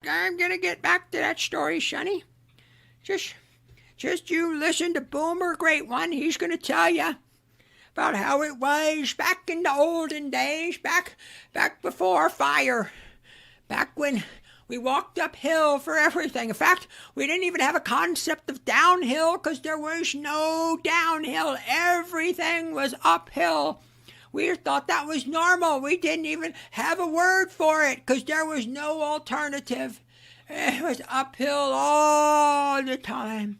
I'm gonna get back to that story, Sonny. Just, just you listen to Boomer Great One. He's gonna tell you about how it was back in the olden days, back before fire, back when we walked uphill for everything. In fact, we didn't even have a concept of downhill because there was no downhill. Everything was uphill. We thought that was normal. We didn't even have a word for it because there was no alternative. It was uphill all the time.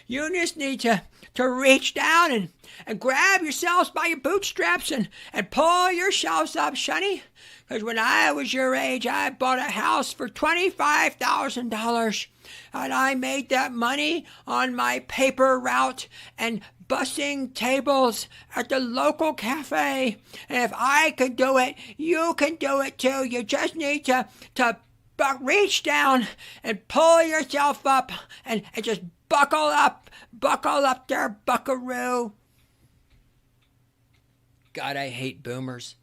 You just need to reach down and grab yourselves by your bootstraps and pull yourselves up, Sonny. Because when I was your age, I bought a house for $25,000. And I made that money on my paper route and bussing tables at the local cafe. And if I could do it, you can do it too. You just need to reach down and pull yourself up and just buckle up there, buckaroo. God, I hate boomers.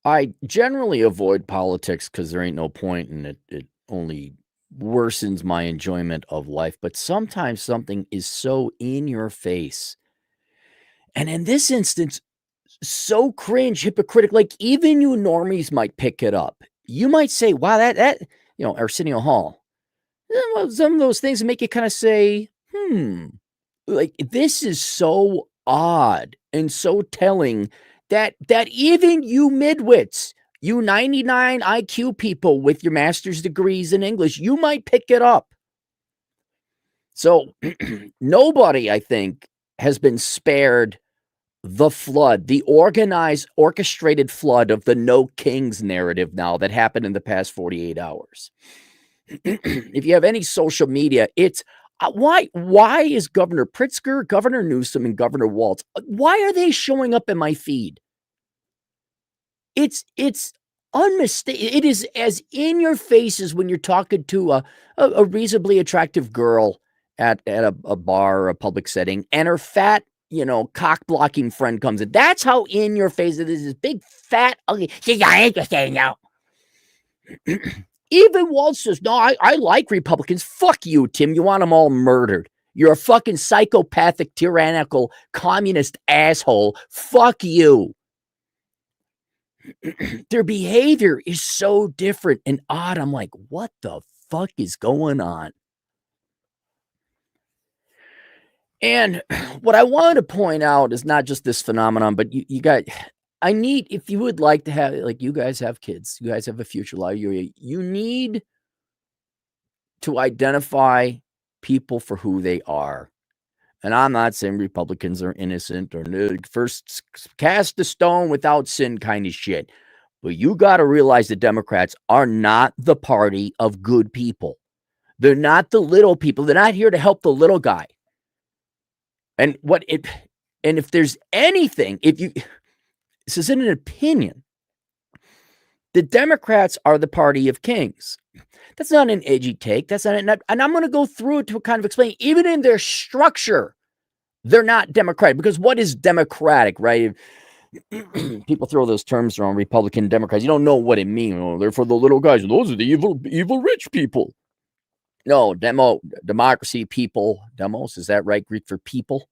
I generally avoid politics because there ain't no point in it. It only worsens my enjoyment of life. But sometimes something is so in your face. And in this instance, so cringe, hypocritical, like even you normies might pick it up. You might say, wow, that Arsenio Hall. Some of those things make you kind of say, like this is so odd and so telling that even you midwits, you 99 IQ people with your master's degrees in English, you might pick it up. So nobody, I think, has been spared the flood, the organized, orchestrated flood of the no kings narrative now that happened in the past 48 hours. If you have any social media, it's why is Governor Pritzker, Governor Newsom, and Governor Walz, why are they showing up in my feed? It's unmistakable. It is as in your face as when you're talking to a reasonably attractive girl at a bar or a public setting, and her fat, cock blocking friend comes in. That's how in your face it is. This big fat ugly. I ain't gonna say no. Even Walz says, no, I like Republicans. Fuck you, Tim. You want them all murdered. You're a fucking psychopathic, tyrannical, communist asshole. Fuck you. Their behavior is so different and odd. I'm like, what the fuck is going on? And what I wanted to point out is not just this phenomenon, but if you would like to have, like, you guys have kids, you guys have a future life, you need to identify people for who they are. And I'm not saying Republicans are innocent or first cast the stone without sin kind of shit. But you got to realize the Democrats are not the party of good people. They're not the little people. They're not here to help the little guy. And if there's anything, this isn't an opinion, the Democrats are the party of kings. That's not an edgy take. That's not, and I'm going to go through it to kind of explain, even in their structure, they're not democratic. Because what is democratic, right? People throw those terms around, Republican, Democrats. You don't know what it means. Oh, they're for the little guys. Those are the evil rich people. No, democracy, people, demos, is that right? Greek for people.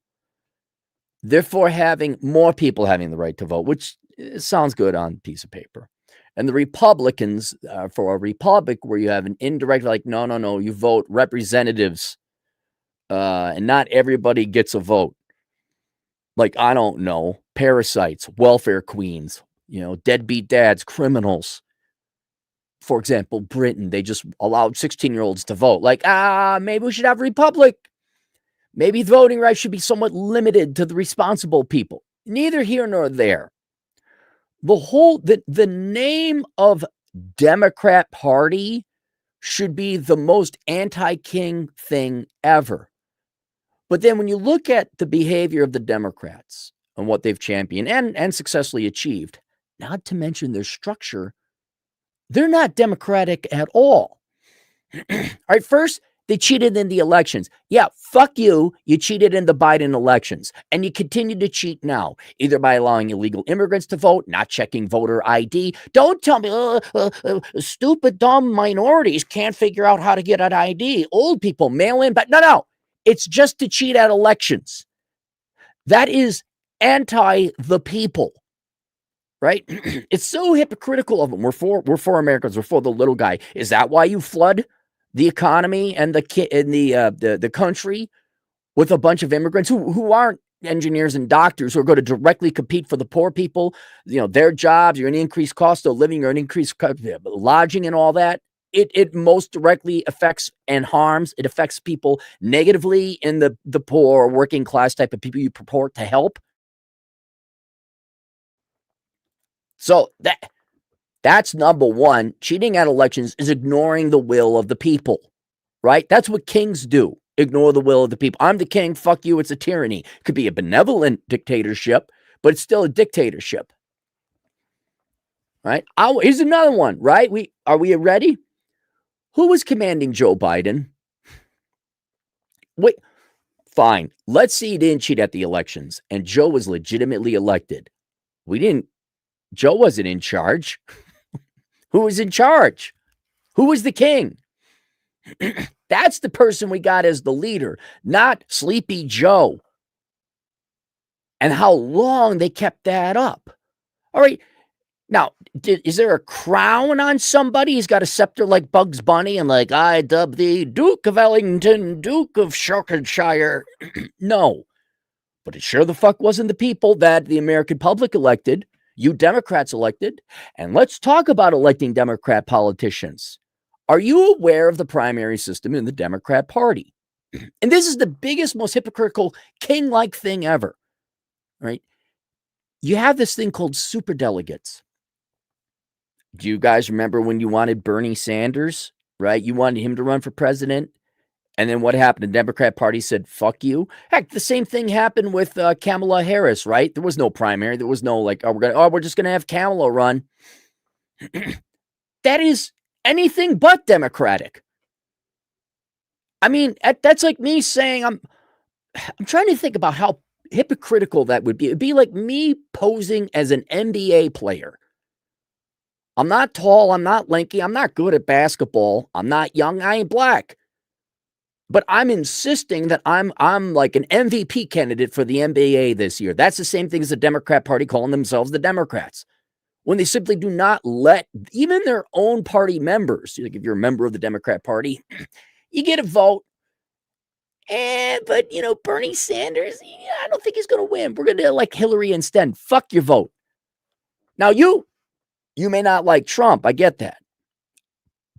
Therefore, having more people having the right to vote, which sounds good on a piece of paper. And the Republicans, for a republic where you have an indirect, like, no, you vote representatives, and not everybody gets a vote. Like, I don't know, parasites, welfare queens, deadbeat dads, criminals. For example, Britain, they just allowed 16-year-olds to vote. Like, maybe we should have a republic. Maybe voting rights should be somewhat limited to the responsible people. Neither here nor there. The name of Democrat Party should be the most anti-king thing ever. But then when you look at the behavior of the Democrats and what they've championed and successfully achieved, not to mention their structure, they're not democratic at all. All right, first, They cheated in the elections. Yeah, fuck you. You cheated in the Biden elections. And you continue to cheat now, either by allowing illegal immigrants to vote, not checking voter ID. Don't tell me stupid, dumb minorities can't figure out how to get an ID. Old people mail in, but no. It's just to cheat at elections. That is anti the people, right? It's so hypocritical of them. We're for Americans. We're for the little guy. Is that why you flood the economy and the country with a bunch of immigrants who aren't engineers and doctors, who are going to directly compete for the poor people? You know, their jobs. You're going to increase cost of living. You're going to increase lodging and all that. It most directly affects and harms. It affects people negatively in the poor, working class type of people you purport to help. So that's number one. Cheating at elections is ignoring the will of the people, right? That's what kings do. Ignore the will of the people. I'm the king. Fuck you. It's a tyranny. It could be a benevolent dictatorship, but it's still a dictatorship, right? Here's another one, right? Are we ready? Who was commanding Joe Biden? Wait, fine. Let's see he didn't cheat at the elections and Joe was legitimately elected. Joe wasn't in charge. Who was in charge? Who was the king? That's the person we got as the leader, not Sleepy Joe. And how long they kept that up. All right. Now, is there a crown on somebody? He's got a scepter like Bugs Bunny and like, I dub thee Duke of Ellington, Duke of Shropshire. No. But it sure the fuck wasn't the people that the American public elected. You Democrats elected. And let's talk about electing Democrat politicians. Are you aware of the primary system in the Democrat Party? And this is the biggest, most hypocritical, king-like thing ever, right? You have this thing called superdelegates. Do you guys remember when you wanted Bernie Sanders, right? You wanted him to run for president. And then what happened? The Democrat Party said, fuck you. Heck, the same thing happened with Kamala Harris, right? There was no primary. There was no like, we're just going to have Kamala run. That is anything but democratic. I mean, that's like me saying, I'm trying to think about how hypocritical that would be. It'd be like me posing as an NBA player. I'm not tall. I'm not lanky. I'm not good at basketball. I'm not young. I ain't black. But I'm insisting that I'm like an MVP candidate for the NBA this year. That's the same thing as the Democrat Party calling themselves the Democrats. When they simply do not let even their own party members, like if you're a member of the Democrat Party, you get a vote. But, Bernie Sanders, I don't think he's going to win. We're going to elect Hillary instead. Fuck your vote. Now, you may not like Trump. I get that.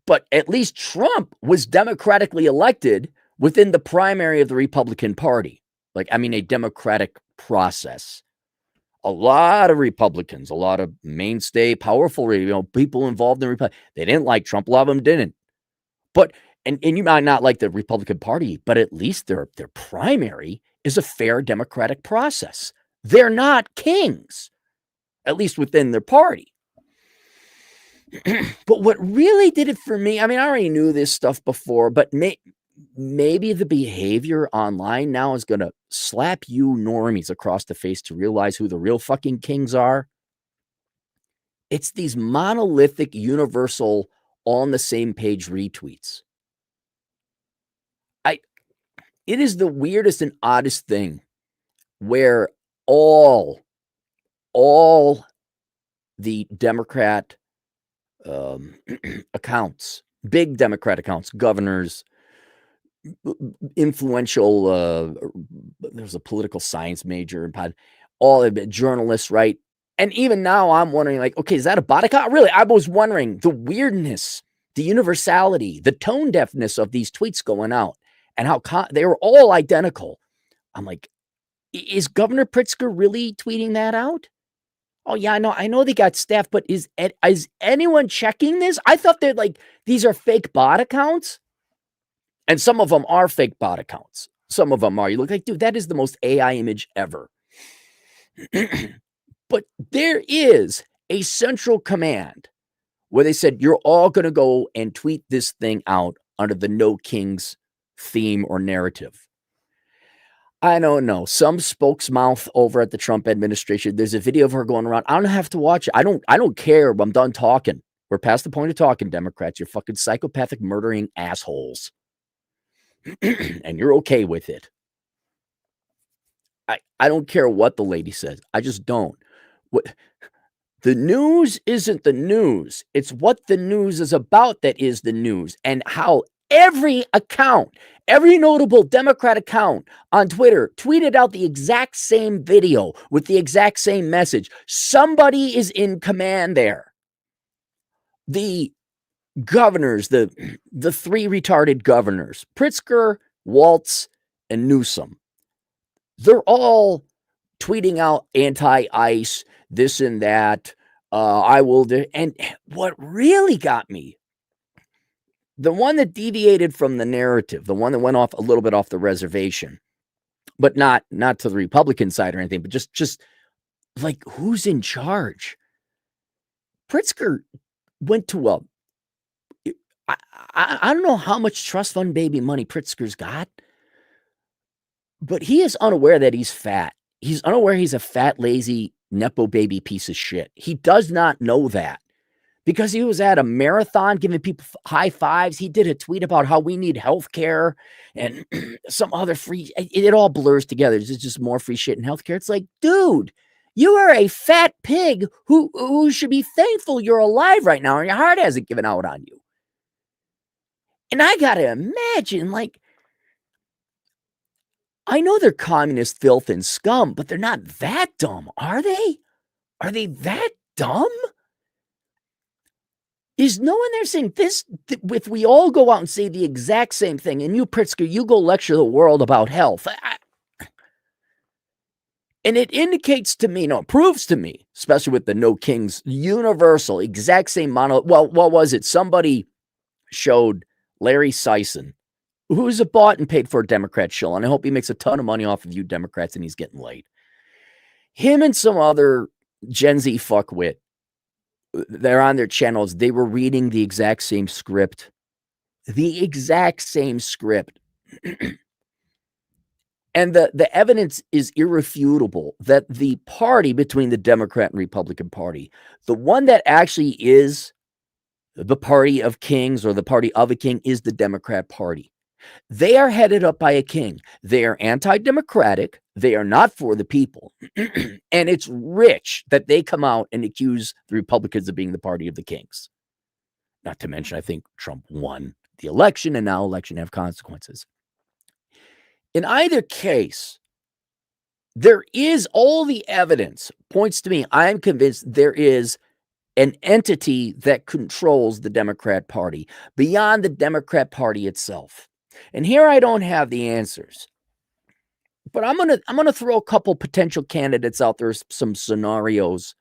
But at least Trump was democratically elected within the primary of the Republican Party. A democratic process. A lot of Republicans, a lot of mainstay, powerful, people involved in Republican, they didn't like Trump. A lot of them didn't. But and you might not like the Republican Party, but at least their primary is a fair democratic process. They're not kings, at least within their party. But what really did it for me, I already knew this stuff before, but maybe the behavior online now is going to slap you normies across the face to realize who the real fucking kings are. It's these monolithic, universal, on the same page retweets. It is the weirdest and oddest thing where all the Democrat accounts, big Democrat accounts, governors, influential, there's a political science major, all of it, journalists, right? And even now I'm wondering, like, okay, is that a bot account? Really, I was wondering the weirdness, the universality, the tone deafness of these tweets going out and how they were all identical. I'm like, is Governor Pritzker really tweeting that out? Oh, yeah, I know they got staff, but is anyone checking this? I thought they're like, these are fake bot accounts. And some of them are fake bot accounts. Some of them are. You look like, dude, that is the most AI image ever. But there is a central command where they said, you're all going to go and tweet this thing out under the No Kings theme or narrative. I don't know. Some spokesmouth over at the Trump administration, there's a video of her going around. I don't have to watch it. I don't care. I'm done talking. We're past the point of talking, Democrats. You're fucking psychopathic murdering assholes. And you're okay with it. I don't care what the lady says. I just don't. The news isn't the news. It's what the news is about that is the news, and how every account, every notable Democrat account on Twitter tweeted out the exact same video with the exact same message. Somebody is in command there. The governors, the three retarded governors, Pritzker, Waltz, and Newsom, they're all tweeting out anti-ICE, this and that. I will do. And what really got me, the one that deviated from the narrative, the one that went off a little bit off the reservation, but not to the Republican side or anything, but just like, who's in charge? Pritzker went to I don't know how much trust fund baby money Pritzker's got, but he is unaware that he's fat. He's unaware he's a fat, lazy, Nepo baby piece of shit. He does not know that because he was at a marathon giving people high fives. He did a tweet about how we need health care and some other free. It all blurs together. It's just more free shit in healthcare. It's like, dude, you are a fat pig who should be thankful you're alive right now and your heart hasn't given out on you. And I got to imagine, like, I know they're communist filth and scum, but they're not that dumb, are they? Are they that dumb? Is no one there saying this? If we all go out and say the exact same thing, and you, Pritzker, you go lecture the world about health, and it indicates to me, no, it proves to me, especially with the No Kings, universal, exact same mono. Well, what was it? Somebody showed Larry Sison, who's a bought and paid for Democrat shill, and I hope he makes a ton of money off of you Democrats and he's getting laid. Him and some other Gen Z fuckwit, they're on their channels. They were reading the exact same script. The exact same script. And the evidence is irrefutable that the party between the Democrat and Republican Party, the one that actually is the party of kings or the party of a king, is the Democrat Party. They are headed up by a king. They are anti-democratic. They are not for the people. And it's rich that they come out and accuse the Republicans of being the party of the kings. Not to mention, I think Trump won the election, and now election have consequences. In either case, there is all the evidence points to me. I'm convinced there is an entity that controls the Democrat Party beyond the Democrat Party itself. And here I don't have the answers, but I'm gonna throw a couple potential candidates out there, some scenarios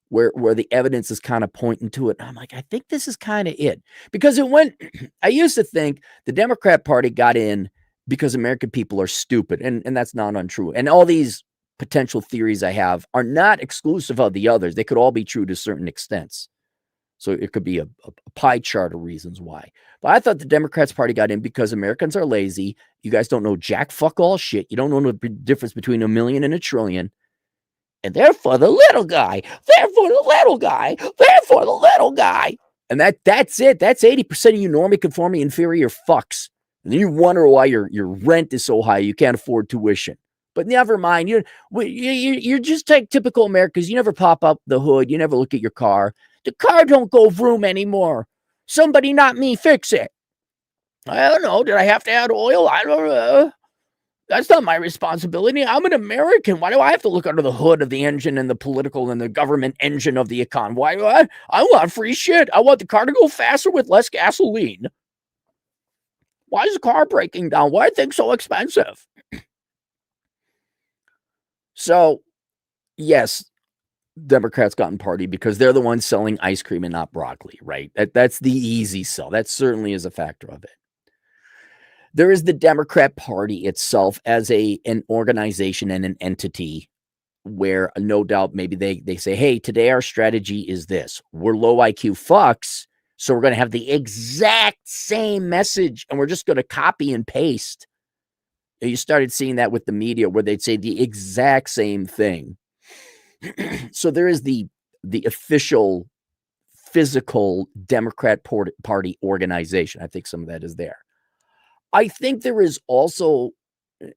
where the evidence is kind of pointing to it. And I'm like, I think this is kind of it, because it went. I used to think the Democrat Party got in because American people are stupid, and that's not untrue. And all these potential theories I have are not exclusive of the others. They could all be true to certain extents. So it could be a pie chart of reasons why. But I thought the Democrats Party got in because Americans are lazy. You guys don't know jack fuck all shit. You don't know the difference between a million and a trillion. And therefore the little guy, therefore the little guy, therefore the little guy. And that's it. That's 80% of you normie, conforming, inferior fucks. And then you wonder why your rent is so high you can't afford tuition. But never mind. You're just like typical Americans. You never pop up the hood. You never look at your car. The car don't go vroom anymore. Somebody, not me, fix it. I don't know. Did I have to add oil? I don't know. That's not my responsibility. I'm an American. Why do I have to look under the hood of the engine and the political and the government engine of the economy? Why do I want free shit. I want the car to go faster with less gasoline. Why is the car breaking down? Why are things so expensive? So, yes, Democrats got in party because they're the ones selling ice cream and not broccoli, right? That's the easy sell. That certainly is a factor of it. There is the Democrat Party itself as an organization and an entity where no doubt maybe they say, hey, today our strategy is this. We're low IQ fucks. So we're going to have the exact same message and we're just going to copy and paste. You started seeing that with the media where they'd say the exact same thing. So there is the official physical Democrat Party organization. I think some of that is there. I think there is also,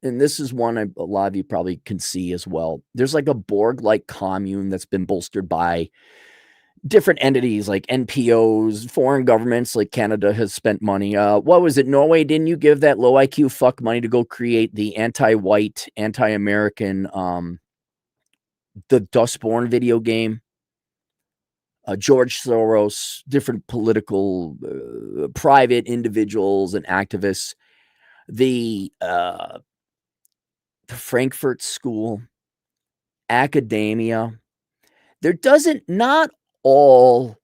and this is one a lot of you probably can see as well, there's like a Borg-like commune that's been bolstered by different entities like NPOs, foreign governments like Canada has spent money. What was it? Norway, didn't you give that low IQ fuck money to go create the anti-white, anti-American, the Dustborn video game? George Soros, different political, private individuals and activists. The Frankfurt School, academia. There not all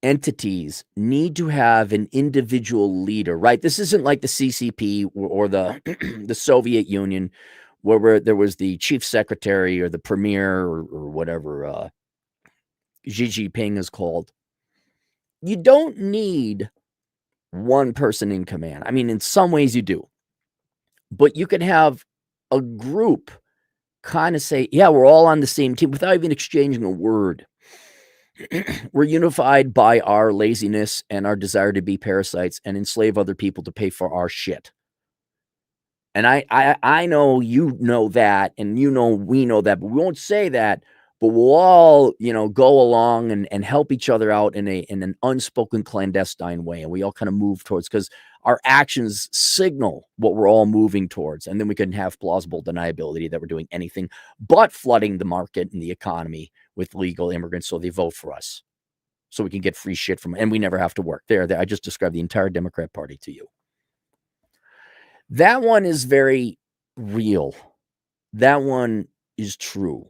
entities need to have an individual leader, right? This isn't like the CCP or the the Soviet Union, where there was the chief secretary or the premier or whatever Xi Jinping is called. You don't need one person in command. I mean, in some ways you do, but you can have a group kind of say, yeah, we're all on the same team without even exchanging a word. We're unified by our laziness and our desire to be parasites and enslave other people to pay for our shit. And I know you know that, and you know we know that, but we won't say that. But we'll all, go along and help each other out in an unspoken clandestine way, and we all kind of move towards, because our actions signal what we're all moving towards, and then we can have plausible deniability that we're doing anything but flooding the market and the economy with legal immigrants so they vote for us, so we can get free shit from, and we never have to work. There, I just described the entire Democrat Party to you. That one is very real. That one is true.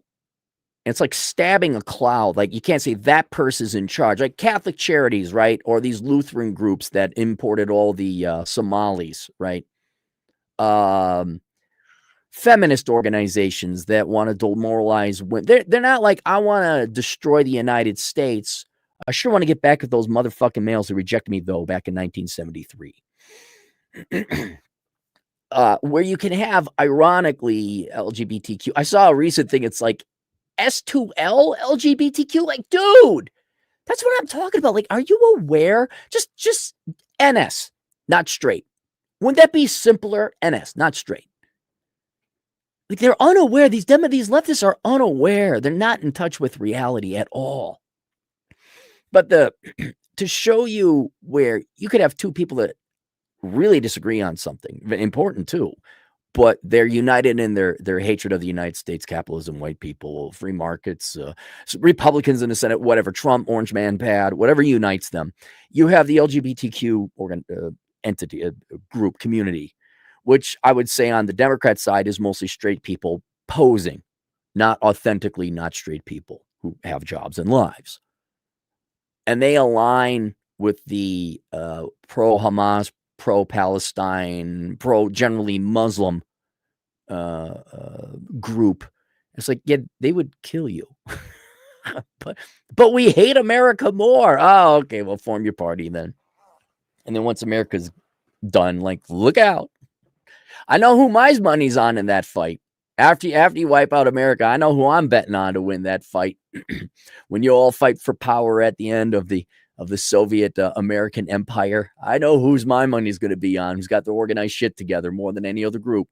It's like stabbing a cloud. Like, you can't say that person's in charge. Like Catholic Charities, right? Or these Lutheran groups that imported all the Somalis, right? Feminist organizations that want to demoralize women. They're not like, I want to destroy the United States. I sure want to get back at those motherfucking males who rejected me, though, back in 1973. Where you can have, ironically, LGBTQ. I saw a recent thing. It's like S2L LGBTQ. Like, dude, that's what I'm talking about. Like, are you aware? Just NS, not straight. Wouldn't that be simpler? NS, not straight. Like, they're unaware. These leftists are unaware. They're not in touch with reality at all. But to show you where you could have two people that really disagree on something important too, but they're united in their hatred of the United States, capitalism, white people, free markets, Republicans in the Senate, whatever, Trump, orange man pad, whatever unites them. You have the LGBTQ entity, group, community, which I would say on the Democrat side is mostly straight people posing, not authentically not straight people who have jobs and lives. And they align with the pro-Hamas, pro-Palestine, pro-generally Muslim group. It's like, yeah, they would kill you. but we hate America more. Oh, okay, well, form your party then. And then once America's done, like, look out. I know who my money's on in that fight. After you wipe out America, I know who I'm betting on to win that fight. When you all fight for power at the end of the Soviet American empire, I know whose my money's going to be on, who's got the organized shit together more than any other group.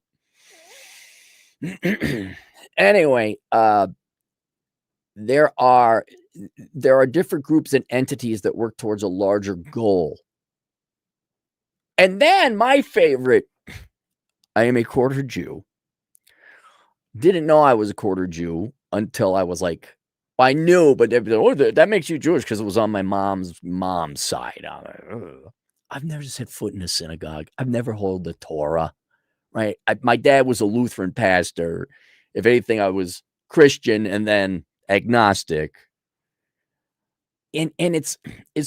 Anyway, there are different groups and entities that work towards a larger goal. And then my favorite, I am a quarter Jew. Didn't know I was a quarter Jew until I was like, I knew, but that makes you Jewish because it was on my mom's side. I've never set foot in a synagogue. I've never held the Torah, right? My dad was a Lutheran pastor. If anything, I was Christian and then agnostic. And it's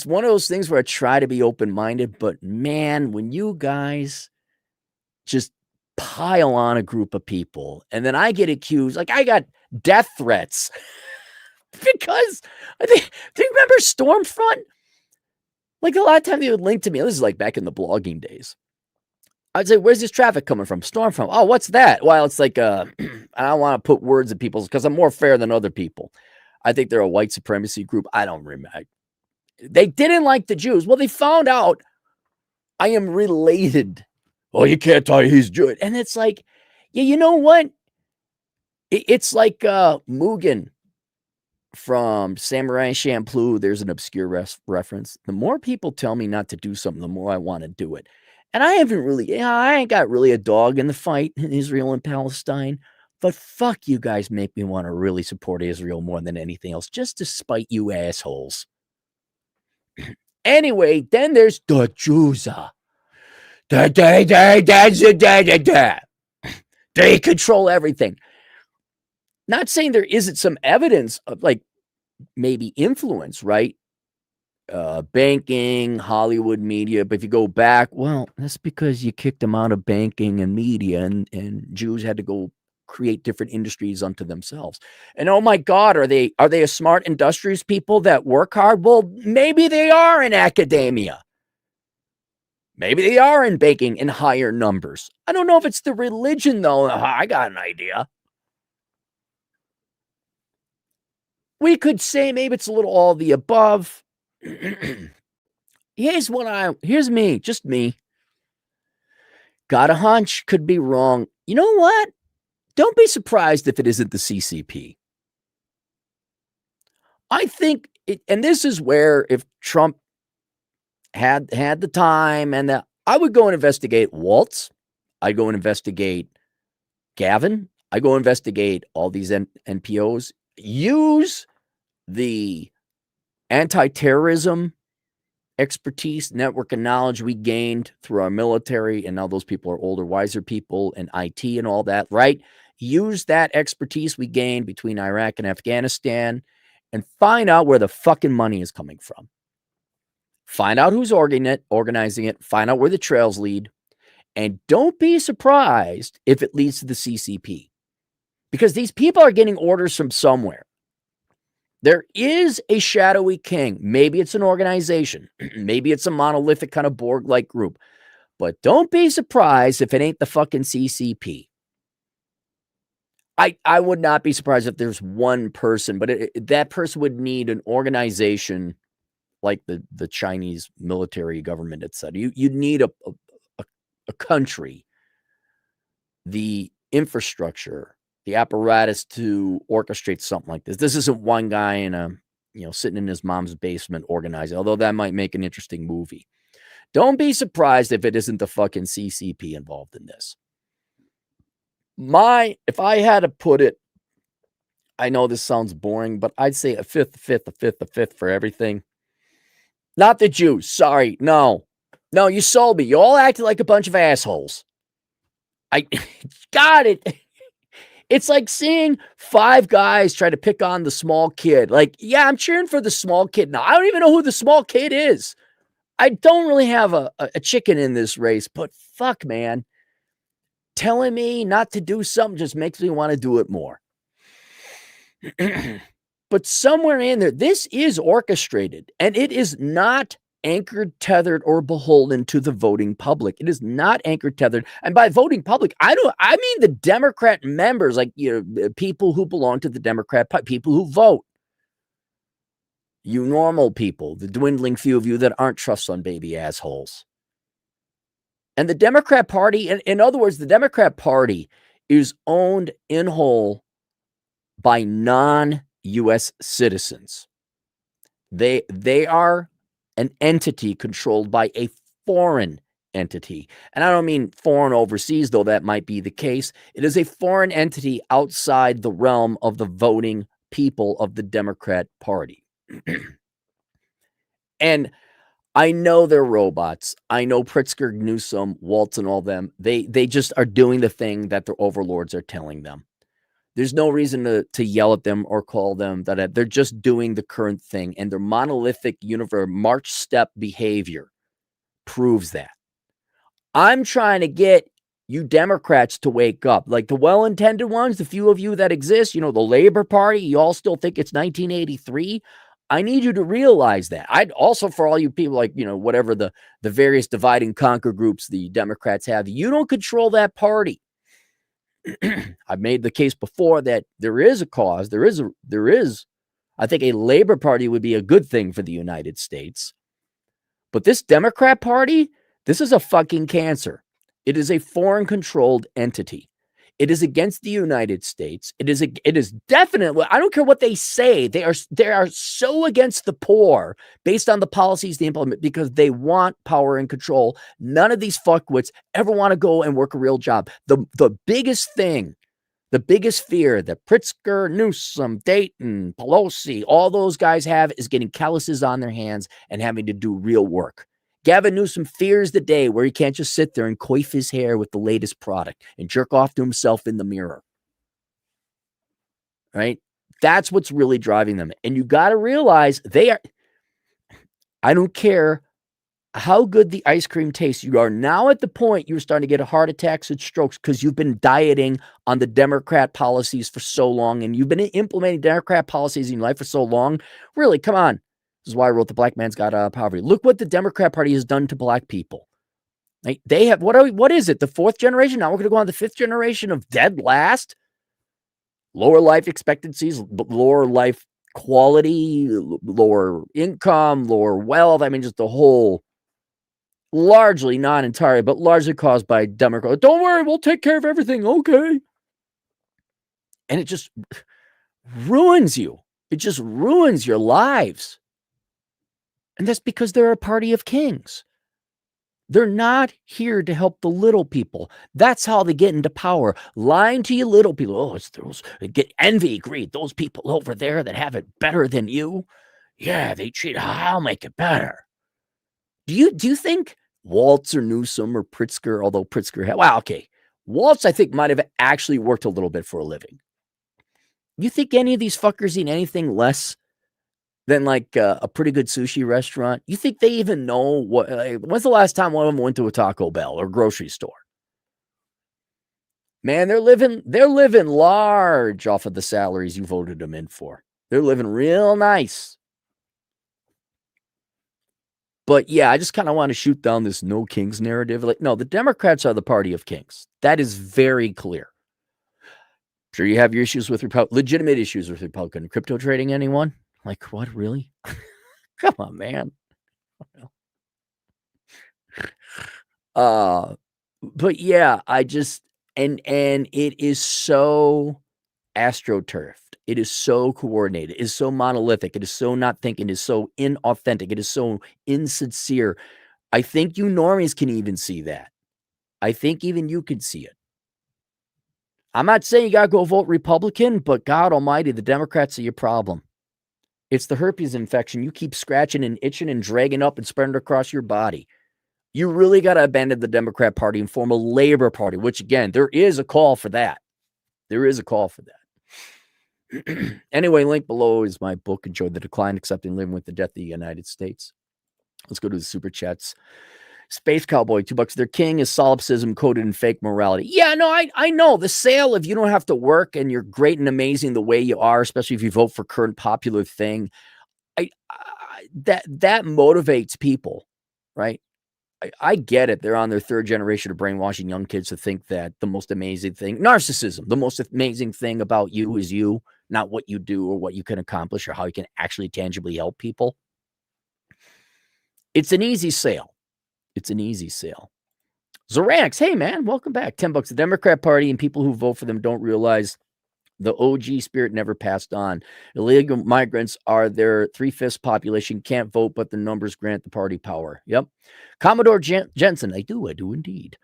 one of those things where I try to be open-minded, but man, when you guys just pile on a group of people and then I get accused, like I got death threats because do you remember Stormfront? Like a lot of times they would link to me. This is like back in the blogging days. I'd say, where's this traffic coming from? Storm from? Oh, what's that? Well, it's like, I don't want to put words in people's, because I'm more fair than other people. I think they're a white supremacy group. I don't remember. They didn't like the Jews. Well, they found out I am related. Oh, you can't tell he's Jewish. And it's like, yeah, you know what? It's like Mugen from Samurai Champloo. There's an obscure reference. The more people tell me not to do something, the more I want to do it. And I haven't really, I ain't got really a dog in the fight in Israel and Palestine. But fuck, you guys make me want to really support Israel more than anything else, just to spite you assholes. Anyway, then there's the Jews. They control everything. Not saying there isn't some evidence of like maybe influence, right? Banking, Hollywood media. But if you go back, well, that's because you kicked them out of banking and media, and Jews had to go create different industries unto themselves. And oh my God, are they a smart, industrious people that work hard? Well, maybe they are in academia. Maybe they are in banking in higher numbers. I don't know if it's the religion, though. I got an idea. We could say maybe it's a little all the above. Here's me, just me. Got a hunch, could be wrong. You know what? Don't be surprised if it isn't the CCP. I think and this is where if Trump had the time and I would go and investigate Waltz. I'd go and investigate Gavin. I go investigate all these NPOs. Use the anti-terrorism expertise, network, and knowledge we gained through our military, and now those people are older, wiser people in IT and all that, right? Use that expertise we gained between Iraq and Afghanistan and find out where the fucking money is coming from. Find out who's organizing it, find out where the trails lead, and don't be surprised if it leads to the CCP. Because these people are getting orders from somewhere. There is a shadowy king. Maybe it's an organization. Maybe it's a monolithic kind of Borg-like group. But don't be surprised if it ain't the fucking CCP. I would not be surprised if there's one person, but that person would need an organization like the Chinese military government, etc. You'd need a country, the infrastructure, the apparatus to orchestrate something like this. This isn't one guy in sitting in his mom's basement organizing, although that might make an interesting movie. Don't be surprised if it isn't the fucking CCP involved in this. If I had to put it, I know this sounds boring, but I'd say a fifth for everything. Not the Jews. Sorry. No, you sold me. You all acted like a bunch of assholes. I got it. It's like seeing five guys try to pick on the small kid. Like, yeah, I'm cheering for the small kid now. I don't even know who the small kid is. I don't really have a chicken in this race, but fuck, man. Telling me not to do something just makes me want to do it more. But somewhere in there, this is orchestrated, and it is not anchored, tethered, or beholden to the voting public. It is not anchored, tethered. And by voting public, I mean the Democrat members, like, people who belong to the Democrat Party, people who vote. You normal people, the dwindling few of you that aren't trust fund baby assholes. And the Democrat Party, in other words, the Democrat Party is owned in whole by non-U.S. citizens. They are an entity controlled by a foreign entity. And I don't mean foreign overseas, though that might be the case. It is a foreign entity outside the realm of the voting people of the Democrat Party. And I know they're robots. I know Pritzker, Newsom, Waltz, and all them. They just are doing the thing that their overlords are telling them. There's no reason to yell at them or call them that. They're just doing the current thing, and their monolithic universe march step behavior proves that. I'm trying to get you Democrats to wake up, like the well-intended ones, the few of you that exist. The Labor Party. You all still think it's 1983. I need you to realize that. I'd also, for all you people like, whatever the various divide and conquer groups the Democrats have, you don't control that party. I've made the case before that there is a cause. There is, I think a Labor Party would be a good thing for the United States. But this Democrat Party, this is a fucking cancer. It is a foreign controlled entity. It is against the United States. It is definitely, I don't care what they say. They are so against the poor based on the policies they implement because they want power and control. None of these fuckwits ever want to go and work a real job. The biggest thing, the biggest fear that Pritzker, Newsom, Dayton, Pelosi, all those guys have is getting calluses on their hands and having to do real work. Gavin Newsom fears the day where he can't just sit there and coif his hair with the latest product and jerk off to himself in the mirror. Right? That's what's really driving them. And you got to realize I don't care how good the ice cream tastes. You are now at the point you're starting to get heart attacks and strokes because you've been dieting on the Democrat policies for so long and you've been implementing Democrat policies in your life for so long. Really, come on. This is why I wrote The Black Man's Guide Out of Poverty. Look what the Democrat Party has done to black people. Like they have, what is it? The fourth generation? Now we're going to go on the fifth generation of dead last. Lower life expectancies, lower life quality, lower income, lower wealth. I mean, just the whole, largely, not entirely, but largely caused by Democrats. Don't worry, we'll take care of everything. Okay. And it just ruins you. It just ruins your lives. And that's because they're a party of kings. They're not here to help the little people. That's how they get into power. Lying to you little people. Oh, it's those, get envy, greed. Those people over there that have it better than you. Yeah, they cheat. I'll make it better. Do you think Waltz or Newsom or Pritzker, although Pritzker had, Waltz, I think, might have actually worked a little bit for a living. You think any of these fuckers eat anything less than like a pretty good sushi restaurant? You think they even know what? When's the last time one of them went to a Taco Bell or grocery store? Man, they're living large off of the salaries you voted them in for. They're living real nice. But yeah, I just kind of want to shoot down this no kings narrative. Like, no, the Democrats are the party of kings. That is very clear. Sure, you have your issues with legitimate issues with Republican crypto trading. Anyone? Like, what, really? Come on, man. But yeah, I just, and it is so astroturfed. It is so coordinated. It is so monolithic. It is so not thinking. It is so inauthentic. It is so insincere. I think you normies can even see that. I think even you can see it. I'm not saying you got to go vote Republican, but God almighty, the Democrats are your problem. It's the herpes infection you keep scratching and itching and dragging up and spreading it across your body. You really got to abandon the Democrat Party and form a Labor Party, which, again, there is a call for that. There is a call for that. Anyway, link below is my book, Enjoy the Decline, Accepting Living with the Death of the United States. Let's go to the super chats. Space Cowboy, $2. Their king is solipsism coded in fake morality. Yeah, no, I know. The sale, if you don't have to work and you're great and amazing the way you are, especially if you vote for current popular thing, that motivates people, right? I get it. They're on their third generation of brainwashing young kids to think that the most amazing thing, narcissism, the most amazing thing about you is you, not what you do or what you can accomplish or how you can actually tangibly help people. It's an easy sale. It's an easy sale. Zoranx, hey man, welcome back. $10. The Democrat Party and people who vote for them don't realize the OG spirit never passed on. Illegal migrants are their 3/5 population, can't vote, but the numbers grant the party power. Yep. Commodore Jensen, I do indeed.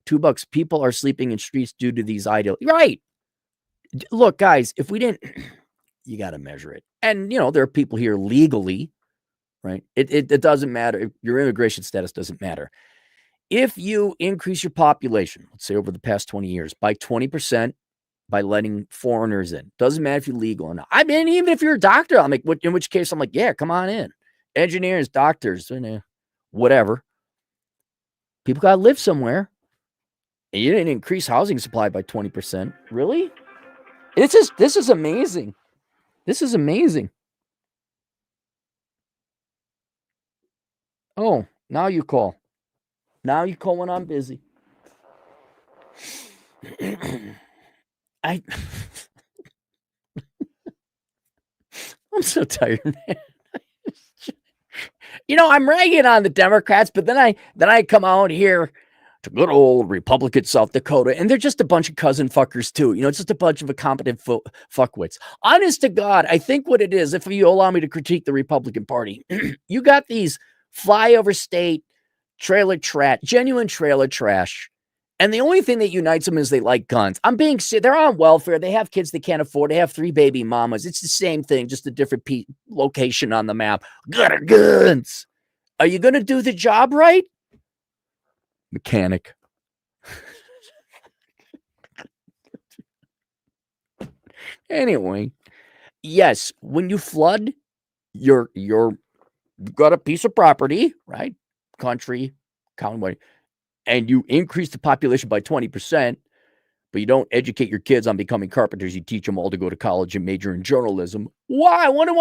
$2. People are sleeping in streets due to these ideal. Right. Look, guys, if we didn't, you got to measure it. And, there are people here legally, right? It doesn't matter. Your immigration status doesn't matter. If you increase your population, let's say over the past 20 years, by 20%, by letting foreigners in, doesn't matter if you're legal or not. I mean, even if you're a doctor, I'm like, in which case I'm like, yeah, come on in. Engineers, doctors, whatever. People got to live somewhere. And you didn't increase housing supply by 20%. Really? This is amazing. This is amazing. Oh, now you call. Now you call when I'm busy. I'm so tired, man. I'm ragging on the Democrats, but then I come out here to good old Republican South Dakota, and they're just a bunch of cousin fuckers too. It's just a bunch of incompetent fuckwits. Honest to God, I think what it is, if you allow me to critique the Republican Party, you got these flyover state genuine trailer trash. And the only thing that unites them is they like guns. They're on welfare. They have kids they can't afford. They have 3 baby mamas. It's the same thing, just a different location on the map. Guns. Are you going to do the job right? Mechanic. Anyway, yes, when you flood, you've got a piece of property, right? Country, county, and you increase the population by 20%, but you don't educate your kids on becoming carpenters. You teach them all to go to college and major in journalism. Why? I wonder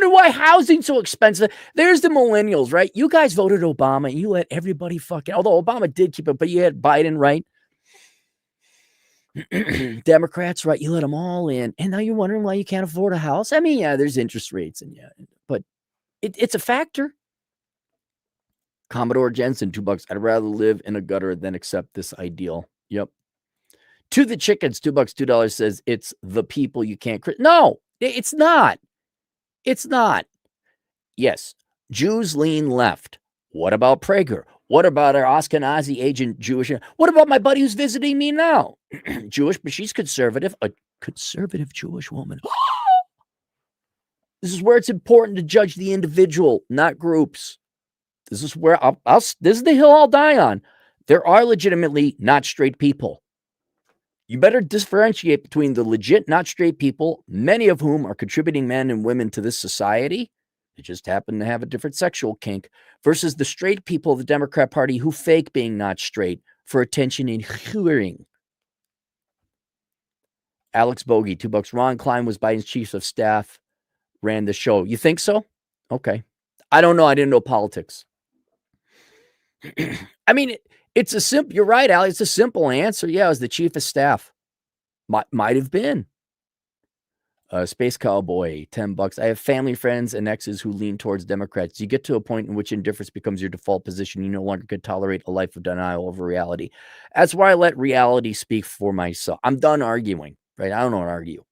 why housing's so expensive. There's the millennials, right? You guys voted Obama and you let everybody although Obama did keep it, but you had Biden, right? Democrats, right? You let them all in. And now you're wondering why you can't afford a house. I mean, yeah, there's interest rates but it's a factor. Commodore Jensen, $2. I'd rather live in a gutter than accept this ideal. Yep. To the chickens, $2, $2 says it's the people you can't. No, it's not. It's not. Yes, Jews lean left. What about Prager? What about our Ashkenazi agent Jewish? What about my buddy who's visiting me now? Jewish, but she's conservative. A conservative Jewish woman. This is where it's important to judge the individual, not groups. This is where this is the hill I'll die on. There are legitimately not straight people. You better differentiate between the legit not straight people, many of whom are contributing men and women to this society. They just happen to have a different sexual kink, versus the straight people of the Democrat Party who fake being not straight for attention and hearing. Alex Bogey, $2. Ron Klein was Biden's chief of staff, ran the show. You think so? Okay. I don't know. I didn't know politics. I mean, it's a simple, you're right, Alex. It's a simple answer. Yeah, I was the chief of staff. Might have been. Space Cowboy, $10. I have family, friends, and exes who lean towards Democrats. You get to a point in which indifference becomes your default position. You no longer could tolerate a life of denial over reality. That's why I let reality speak for myself. I'm done arguing, right? I don't want to argue.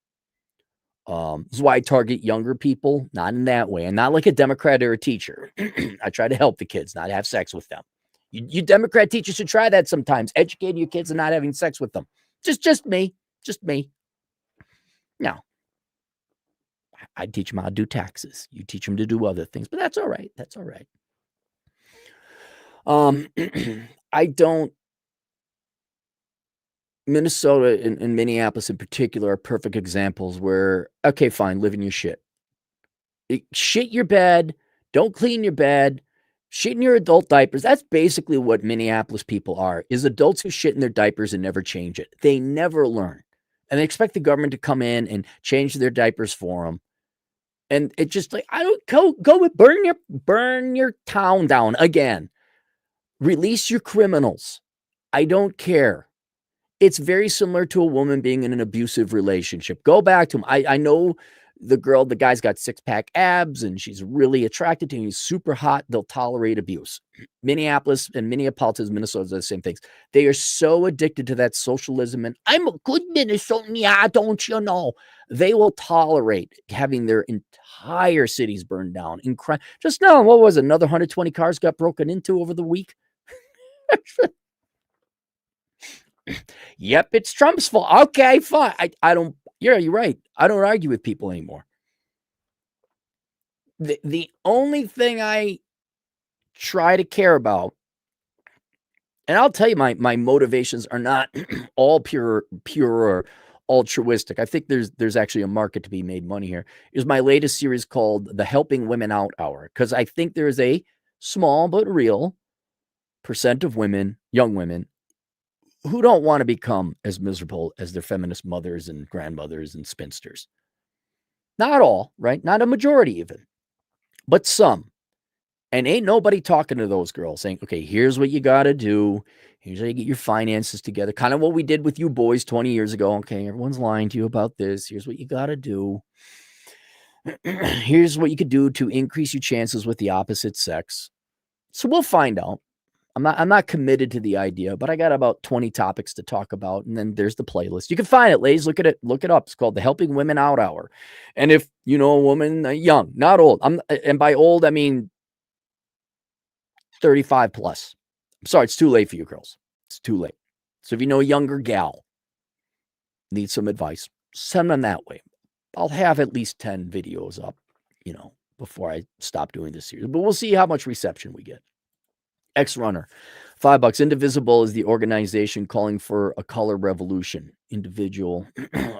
This is why I target younger people, not in that way. I'm not like a Democrat or a teacher. I try to help the kids, not have sex with them. You Democrat teachers should try that sometimes. Educating your kids and not having sex with them. Just me. No. I teach them how to do taxes. You teach them to do other things, but that's all right. That's all right. I don't. Minnesota and Minneapolis in particular are perfect examples where, okay, fine, live in your shit. Shit your bed. Don't clean your bed. Shit in your adult diapers. That's basically what Minneapolis people are, is adults who shit in their diapers and never change it. They never learn. And they expect the government to come in and change their diapers for them. And it just like, I don't go burn your town down again. Release your criminals. I don't care. It's very similar to a woman being in an abusive relationship. Go back to him. I know the guy's got 6-pack abs and she's really attracted to him. He's super hot. They'll tolerate abuse. Minneapolis and Minneapolis, Minnesota are the same things. They are so addicted to that socialism. And I'm a good Minnesotan. Yeah, don't you know? They will tolerate having their entire cities burned down in crime. Just now, what was it? Another 120 cars got broken into over the week. Yep, it's Trump's fault. Okay, fine. I don't. Yeah, you're right. I don't argue with people anymore. The only thing I try to care about, and I'll tell you, my motivations are not all pure or altruistic. I think there's actually a market to be made money here. Is my latest series called The Helping Women Out Hour, because I think there's a small but real percent of women, young women, who don't want to become as miserable as their feminist mothers and grandmothers and spinsters. Not all, right? Not a majority even, but some. And ain't nobody talking to those girls saying, okay, here's what you got to do. Here's how you get your finances together. Kind of what we did with you boys 20 years ago. Okay, everyone's lying to you about this. Here's what you got to do. Here's what you could do to increase your chances with the opposite sex. So we'll find out. I'm not committed to the idea, but I got about 20 topics to talk about. And then there's the playlist. You can find it, ladies. Look at it. Look it up. It's called the Helping Women Out Hour. And if you know a woman, young, not old. And by old, I mean 35 plus. I'm sorry, it's too late for you girls. It's too late. So if you know a younger gal, need some advice, send them that way. I'll have at least 10 videos up, before I stop doing this series. But we'll see how much reception we get. X-Runner, $5. Indivisible is the organization calling for a color revolution. Individual,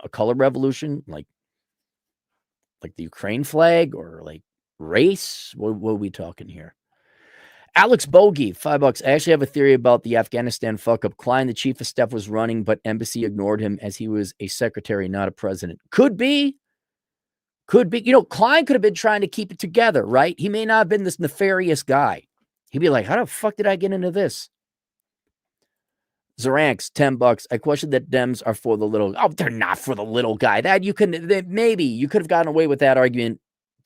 a color revolution, like the Ukraine flag or like race? What are we talking here? Alex Bogey, $5. I actually have a theory about the Afghanistan fuck-up. Klein, the chief of staff, was running, but embassy ignored him as he was a secretary, not a president. Could be. Klein could have been trying to keep it together, right? He may not have been this nefarious guy. He'd be like, how the fuck did I get into this? Zaranks, $10. I question that Dems are for the little. Oh, they're not for the little guy. Maybe you could have gotten away with that argument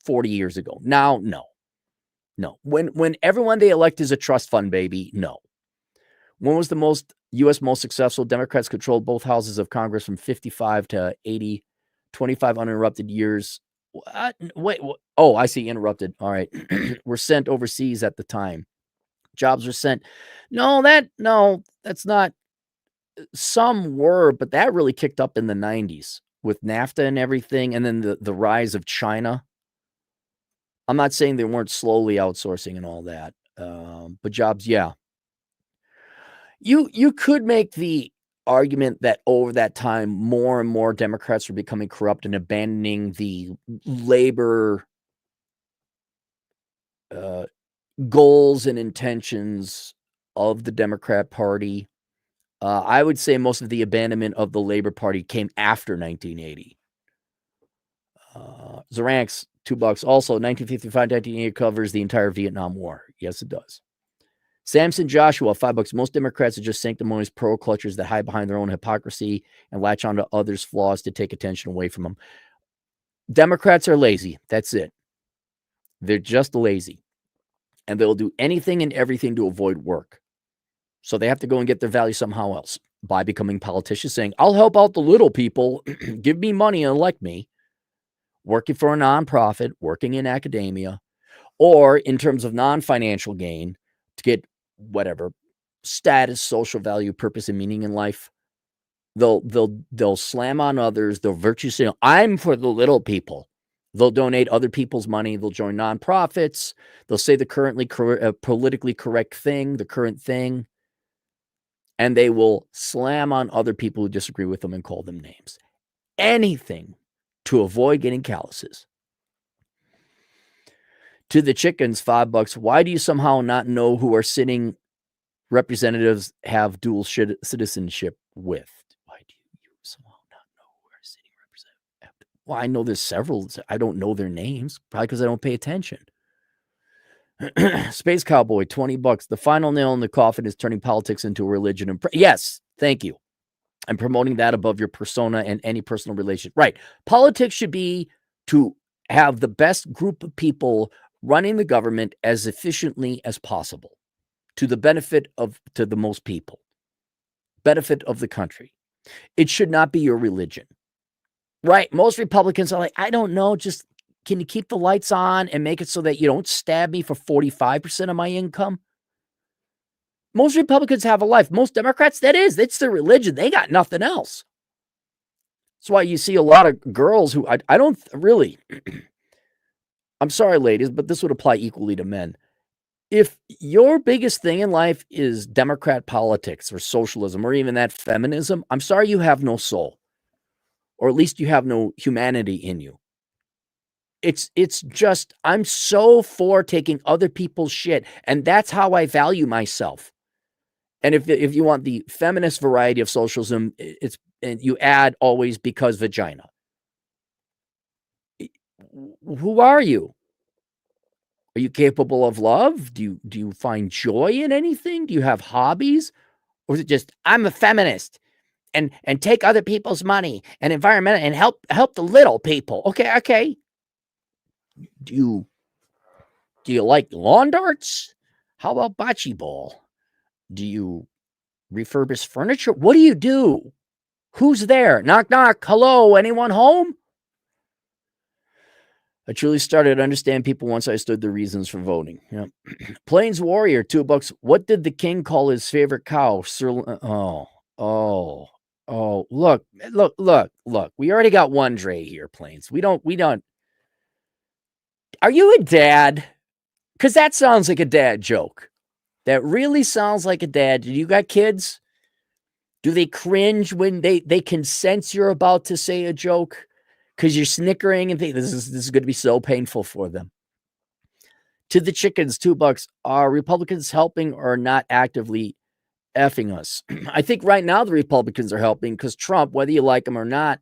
40 years ago. Now, no. When everyone they elect is a trust fund, baby, no. When was the U.S. most successful? Democrats controlled both houses of Congress from 55 to 80, 25 uninterrupted years. What? Wait. Oh, I see. Interrupted. All right. Were sent overseas at the time. Jobs were sent. No, that's not. Some were, but that really kicked up in the 90s with NAFTA and everything. And then the rise of China. I'm not saying they weren't slowly outsourcing and all that. But jobs, yeah. You could make the argument that over that time, more and more Democrats were becoming corrupt and abandoning the labor goals and intentions of the Democrat Party. I would say most of the abandonment of the Labor Party came after 1980. Zaranks, $2. Also, 1955, 1980 covers the entire Vietnam War. Yes, it does. Samson Joshua, $5. Most Democrats are just sanctimonious pearl clutchers that hide behind their own hypocrisy and latch onto others' flaws to take attention away from them. Democrats are lazy. That's it. They're just lazy. And they'll do anything and everything to avoid work. So they have to go and get their value somehow else by becoming politicians, saying, I'll help out the little people, give me money and elect me, working for a nonprofit, working in academia, or in terms of non-financial gain to get whatever status, social value, purpose, and meaning in life. They'll slam on others. They'll virtue say, I'm for the little people. They'll donate other people's money. They'll join nonprofits. They'll say the politically correct thing, the current thing. And they will slam on other people who disagree with them and call them names. Anything to avoid getting calluses. To the chickens, $5. Why do you somehow not know who our sitting representatives have dual citizenship with? Why do you somehow not know who our sitting representatives have? Well, I know there's several. I don't know their names, probably because I don't pay attention. Space Cowboy, $20. The final nail in the coffin is turning politics into a religion. Yes, thank you. I'm promoting that above your persona and any personal relation. Right. Politics should be to have the best group of people running the government as efficiently as possible to the benefit to the most people, benefit of the country. It should not be your religion. Right. Most Republicans are like, I don't know, just can you keep the lights on and make it so that you don't stab me for 45% of my income? Most Republicans have a life. Most Democrats, it's their religion. They got nothing else. That's why you see a lot of girls who I don't really, I'm sorry, ladies, but this would apply equally to men. If your biggest thing in life is Democrat politics or socialism or even that feminism, I'm sorry you have no soul. Or at least you have no humanity in you. It's just, I'm so for taking other people's shit. And that's how I value myself. And if you want the feminist variety of socialism, and you add always because vagina. Who are you? Are you capable of love? Do you find joy in anything? Do you have hobbies? Or is it just, I'm a feminist and take other people's money and environmental and help the little people? Okay. Do you like lawn darts? How about bocce ball? Do you refurbish furniture? What do you do? Who's there? Knock, knock. Hello, anyone home? I truly started to understand people once I stood the reasons for voting. Yeah. Plains Warrior, $2. What did the king call his favorite cow? Look. We already got one Dre here, Plains. We don't. Are you a dad? Because that sounds like a dad joke. That really sounds like a dad. Do you got kids? Do they cringe when they can sense you're about to say a joke? Because you're snickering and think this is going to be so painful for them. To the chickens, $2. Are Republicans helping or not actively effing us? I think right now the Republicans are helping because Trump, whether you like him or not,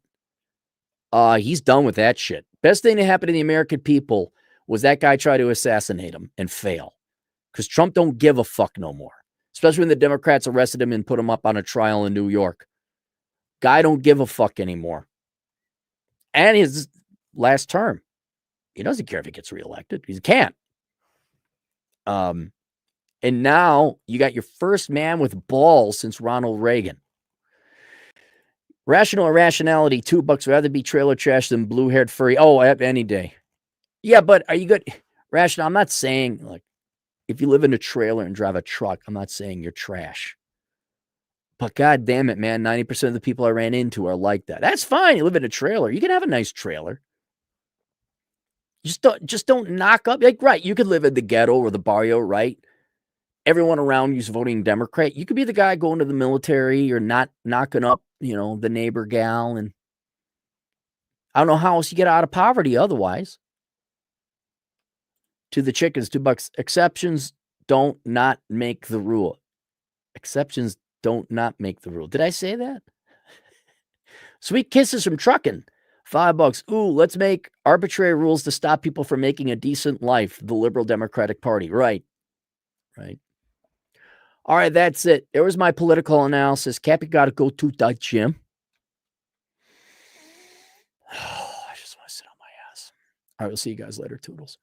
he's done with that shit. Best thing that happened to the American people was that guy try to assassinate him and fail. Because Trump don't give a fuck no more. Especially when the Democrats arrested him and put him up on a trial in New York. Guy don't give a fuck anymore. And his last term, he doesn't care if he gets reelected. He can't. And now you got your first man with balls since Ronald Reagan. Rational irrationality, $2. Rather be trailer trash than blue-haired furry. Oh, any day. Yeah, but are you good? Rational, I'm not saying, like, if you live in a trailer and drive a truck, I'm not saying you're trash. But God damn it, man, 90% of the people I ran into are like that. That's fine. You live in a trailer. You can have a nice trailer. Just don't knock up. Like, right, you could live in the ghetto or the barrio, right? Everyone around you's voting Democrat. You could be the guy going to the military or not knocking up, the neighbor gal. And I don't know how else you get out of poverty otherwise. To the chickens, $2. Exceptions don't not make the rule. Exceptions don't not make the rule. Did I say that? Sweet kisses from trucking. $5. Ooh, let's make arbitrary rules to stop people from making a decent life. The Liberal Democratic Party. Right. All right, that's it. There was my political analysis. Cappy got to go to the gym. I just want to sit on my ass. All right, we'll see you guys later, Toodles.